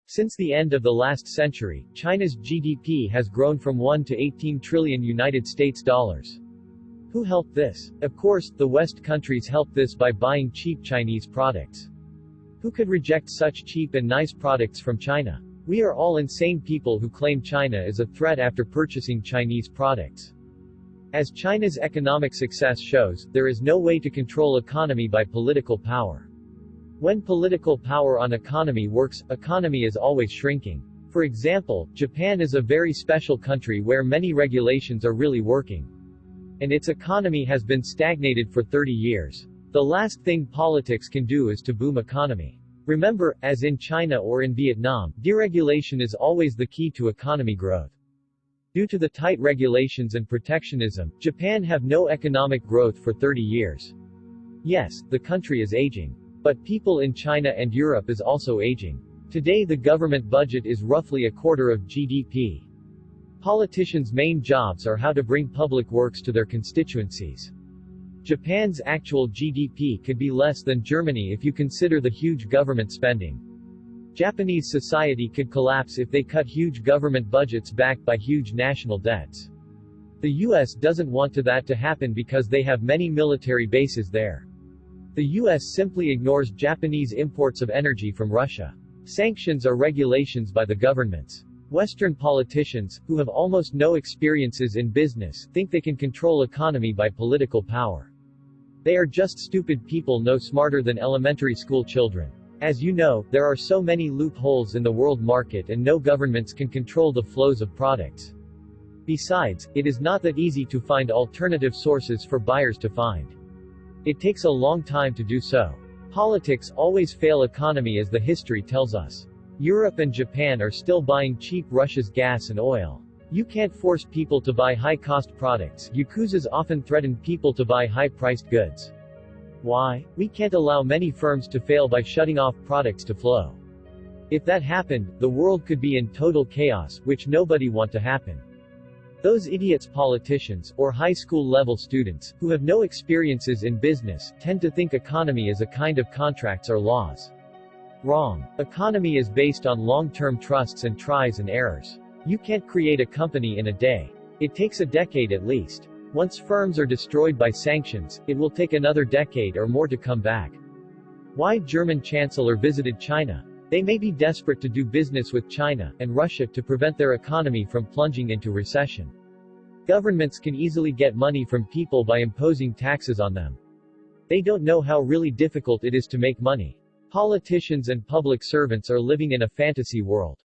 Since the end of the last century, China's GDP has grown from 1 to 18 trillion United States dollars. Who helped this? Of course, the West countries helped this by buying cheap Chinese products. Who could reject such cheap and nice products from China? We are all insane people who claim China is a threat after purchasing Chinese products. As China's economic success shows, there is no way to control economy by political power. When political power on economy works, economy is always shrinking. For example, Japan is a very special country where many regulations are really working. And its economy has been stagnated for 30 years. The last thing politics can do is to boom economy. Remember, as in China or in Vietnam, deregulation is always the key to economy growth. Due to the tight regulations and protectionism, Japan have no economic growth for 30 years. Yes, the country is aging. But people in China and Europe is also aging. Today the government budget is roughly a quarter of GDP. Politicians' main jobs are how to bring public works to their constituencies. Japan's actual GDP could be less than Germany if you consider the huge government spending. Japanese society could collapse if they cut huge government budgets backed by huge national debts. The US doesn't want that to happen because they have many military bases there. The US simply ignores Japanese imports of energy from Russia. Sanctions are regulations by the governments. Western politicians, who have almost no experiences in business, think they can control economy by political power. They are just stupid people no smarter than elementary school children. As you know, there are so many loopholes in the world market and no governments can control the flows of products. Besides, it is not that easy to find alternative sources for buyers to find. It takes a long time to do so. Politics always fail economy as the history tells us. Europe and Japan are still buying cheap Russia's gas and oil. You can't force people to buy high-cost products. Yakuzas often threaten people to buy high-priced goods. Why? We can't allow many firms to fail by shutting off products to flow. If that happened, the world could be in total chaos, which nobody want to happen. Those idiots politicians, or high school level students, who have no experiences in business, tend to think economy is a kind of contracts or laws. Wrong. Economy is based on long-term trusts and tries and errors. You can't create a company in a day. It takes a decade at least. Once firms are destroyed by sanctions, it will take another decade or more to come back. Why German Chancellor visited China? They may be desperate to do business with China and Russia to prevent their economy from plunging into recession. Governments can easily get money from people by imposing taxes on them. They don't know how really difficult it is to make money. Politicians and public servants are living in a fantasy world.